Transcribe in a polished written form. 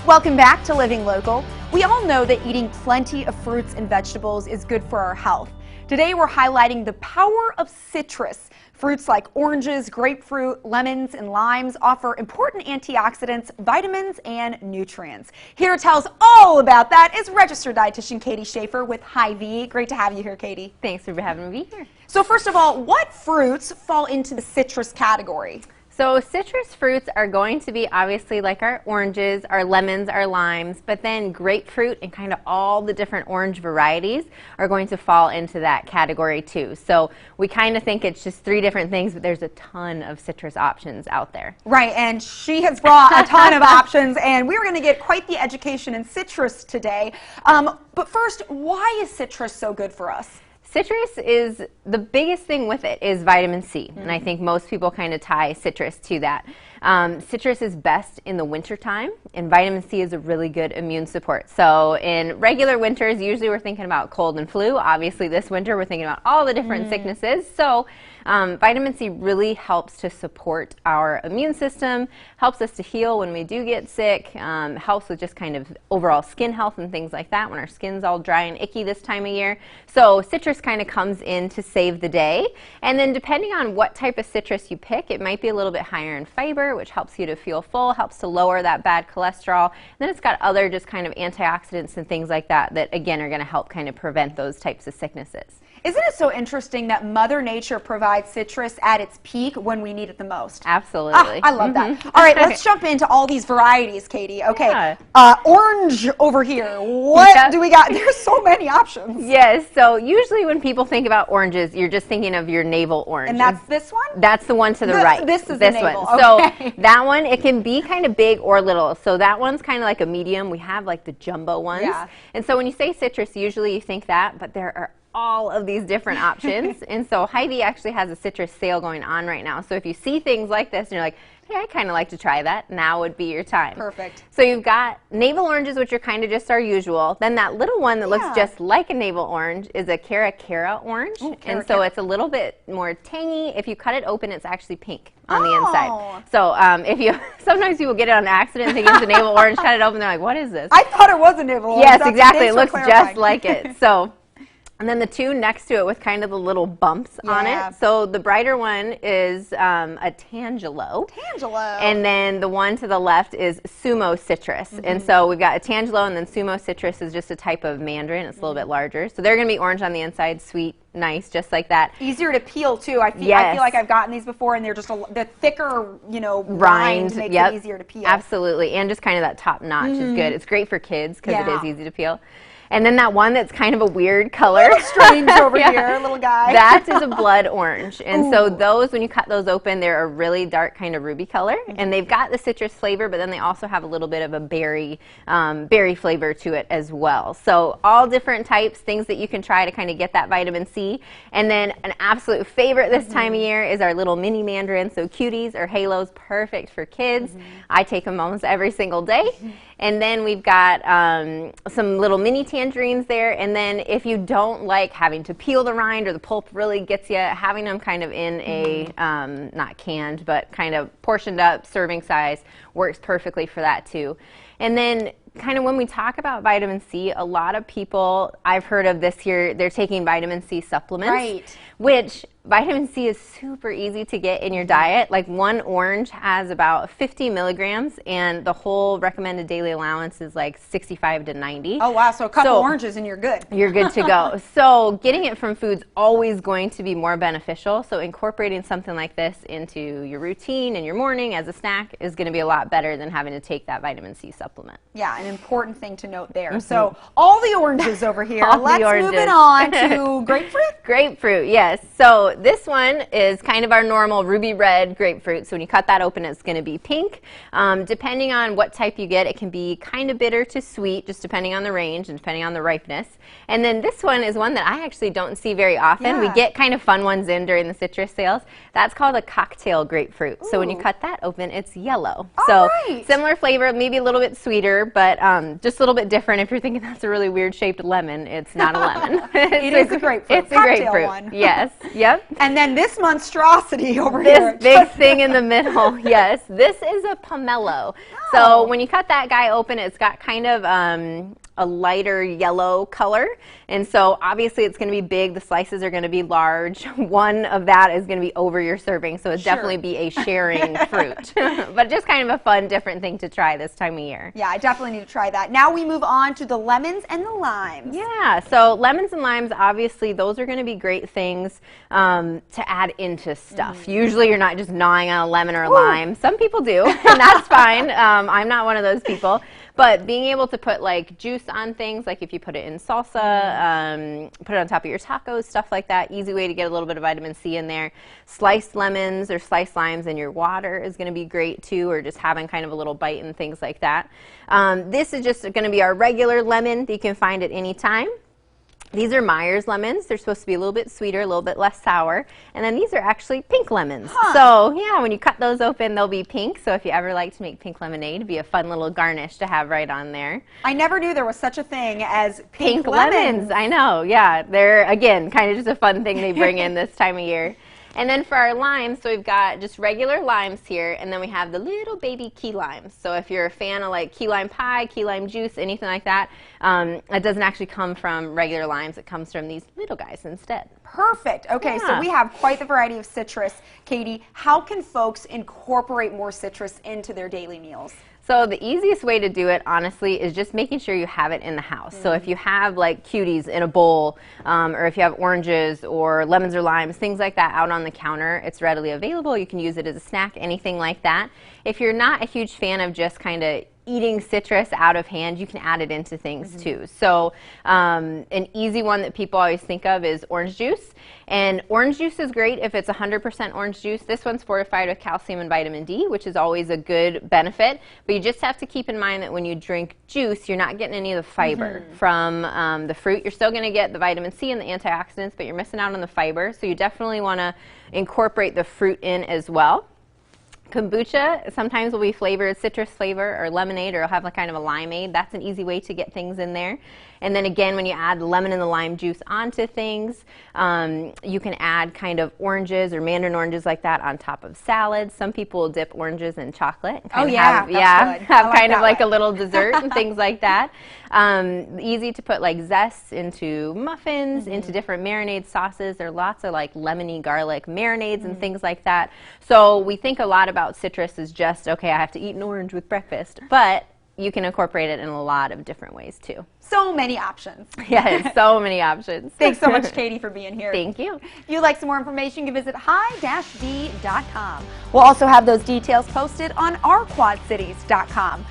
Welcome back to Living Local. We all know that eating plenty of fruits and vegetables is good for our health. Today we're highlighting the power of citrus. Fruits like oranges, grapefruit, lemons, and limes offer important antioxidants, vitamins, and nutrients. Here to tell us all about that is registered dietitian Katie Schaefer with Hy-Vee. Great to have you here, Katie. Thanks for having me here. So first of all, what fruits fall into the citrus category? So citrus fruits are going to be obviously like our oranges, our lemons, our limes, but then grapefruit and kind of all the different orange varieties are going to fall into that category too. So we kind of think it's just three different things, but there's a ton of citrus options out there. Right, and she has brought a ton of options, and we're going to get quite the education in citrus today. But first, why is citrus so good for us? Citrus is, the biggest thing with it is vitamin C, and I think most people kind of tie citrus to that. Citrus is best in the winter time, and vitamin C is a really good immune support. So in regular winters, usually we're thinking about cold and flu. Obviously this winter we're thinking about all the different sicknesses. So vitamin C really helps to support our immune system, helps us to heal when we do get sick, helps with just kind of overall skin health and things like that when our skin's all dry and icky this time of year. So citrus kind of comes in to save the day. And then depending on what type of citrus you pick, it might be a little bit higher in fiber, which helps you to feel full, helps to lower that bad cholesterol. And then it's got other just kind of antioxidants and things like that that again are going to help kind of prevent those types of sicknesses. Isn't it so interesting that Mother Nature provides citrus at its peak when we need it the most? Absolutely. I love that. All right, let's jump into all these varieties, Katie. Okay, Yeah. Orange over here. What do we got? There's so many options. Yes, so usually when people think about oranges, you're just thinking of your navel orange. And that's this one? That's the one to the right. This is this the navel. one. Okay. So that one, it can be kind of big or little. So that one's kind of like a medium. We have like the jumbo ones. Yeah. And so when you say citrus, usually you think that, but there are all of these different options. And so Hy-Vee actually has a citrus sale going on right now. So if you see things like this and you're like, hey, I kind of like to try that, now would be your time. Perfect. So you've got navel oranges, which are kind of just our usual. Then that little one that looks just like a navel orange is a Cara orange. Ooh, and so it's a little bit more tangy. If you cut it open, it's actually pink on the inside. So if you, sometimes people get it on accident thinking it's a navel orange, cut it open, they're like, what is this? I thought it was a navel orange. Yes, exactly. It looks just like it. So. And then the two next to it with kind of the little bumps on it. So the brighter one is a Tangelo. Tangelo. And then the one to the left is Sumo citrus. And so we've got a Tangelo, and then Sumo citrus is just a type of mandarin. It's a little bit larger. So they're going to be orange on the inside, sweet, nice, just like that. Easier to peel too. I feel like I've gotten these before, and they're just the thicker, you know, rind makes it easier to peel. Absolutely, and just kind of that top notch is good. It's great for kids because it is easy to peel. And then that one that's kind of a weird color. A little strange over here, little guy. That is a blood orange. And so those, when you cut those open, they're a really dark kind of ruby color. And they've got the citrus flavor, but then they also have a little bit of a berry flavor to it as well. So all different types, things that you can try to kind of get that vitamin C. And then an absolute favorite this time of year is our little mini mandarin. So cuties or halos, perfect for kids. I take them almost every single day. And then we've got some little mini tangerines there. And then if you don't like having to peel the rind or the pulp really gets you, having them kind of in a, not canned, but kind of portioned up serving size works perfectly for that too. And then kind of when we talk about vitamin C, a lot of people I've heard of this year, they're taking vitamin C supplements, which vitamin C is super easy to get in your diet. Like one orange has about 50 milligrams, and the whole recommended daily allowance is like 65 to 90. Oh wow, so a couple oranges and you're good. You're good to go. So getting it from food's always going to be more beneficial. So incorporating something like this into your routine in your morning as a snack is going to be a lot better than having to take that vitamin C supplement. Yeah, an important thing to note there. So all the oranges over here. Let's move it on to grapefruit. Grapefruit, yes. So this one is kind of our normal ruby red grapefruit. So when you cut that open, it's going to be pink. Depending on what type you get, it can be kind of bitter to sweet, just depending on the range and depending on the ripeness. And then this one is one that I actually don't see very often. We get kind of fun ones in during the citrus sales. That's called a cocktail grapefruit. So when you cut that open, it's yellow. So similar flavor, maybe a little bit sweeter, but just a little bit different. If you're thinking that's a really weird shaped lemon, it's not a lemon. It is a grapefruit. It's a grapefruit one. Yes. Yep. And then this monstrosity over this here. big thing in the middle, yes. This is a pomelo. Oh. So when you cut that guy open, it's got kind of a lighter yellow color. And so obviously it's going to be big. The slices are going to be large. One of that is going to be over your serving. So it's definitely be a sharing fruit. But just kind of a fun, different thing to try this time of year. Yeah, I definitely need to try that. Now we move on to the lemons and the limes. Yeah, so lemons and limes, obviously, those are going to be great things to add into stuff. Usually you're not just gnawing on a lemon or a lime. Some people do, and that's fine. I'm not one of those people. But being able to put like juice on things, like if you put it in salsa, put it on top of your tacos, stuff like that, easy way to get a little bit of vitamin C in there. Sliced lemons or sliced limes in your water is going to be great too, or just having kind of a little bite and things like that. This is just going to be our regular lemon that you can find at any time. These are Myers lemons. They're supposed to be a little bit sweeter, a little bit less sour. And then these are actually pink lemons. So yeah, when you cut those open, they'll be pink. So if you ever like to make pink lemonade, it'd be a fun little garnish to have right on there. I never knew there was such a thing as pink lemons. I know, yeah. They're, again, kind of just a fun thing they bring in this time of year. And then for our limes, so we've got just regular limes here, and then we have the little baby key limes. So if you're a fan of like key lime pie, key lime juice, anything like that, it doesn't actually come from regular limes. It comes from these little guys instead. Perfect. Okay, so we have quite the variety of citrus. Katie, how can folks incorporate more citrus into their daily meals? So the easiest way to do it, honestly, is just making sure you have it in the house. So if you have like cuties in a bowl, or if you have oranges or lemons or limes, things like that out on the counter, it's readily available. You can use it as a snack, anything like that. If you're not a huge fan of just kind of eating citrus out of hand, you can add it into things too. So an easy one that people always think of is orange juice. And orange juice is great if it's 100% orange juice. This one's fortified with calcium and vitamin D, which is always a good benefit. But you just have to keep in mind that when you drink juice, you're not getting any of the fiber from the fruit. You're still going to get the vitamin C and the antioxidants, but you're missing out on the fiber. So you definitely want to incorporate the fruit in as well. Kombucha sometimes will be flavored citrus flavor, or lemonade, or it'll have a kind of a limeade. That's an easy way to get things in there. And then again, when you add the lemon and the lime juice onto things, you can add kind of oranges or mandarin oranges like that on top of salads. Some people will dip oranges in chocolate. And have kind of like a little dessert and things like that. Easy to put like zest into muffins, into different marinade sauces. There are lots of like lemony garlic marinades and things like that. So we think a lot about citrus as just, okay, I have to eat an orange with breakfast, but you can incorporate it in a lot of different ways too. So many options. Yes, so many options. Thanks so much, Katie, for being here. Thank you. If you'd like some more information, you can visit hy-v.com. We'll also have those details posted on ourquadcities.com.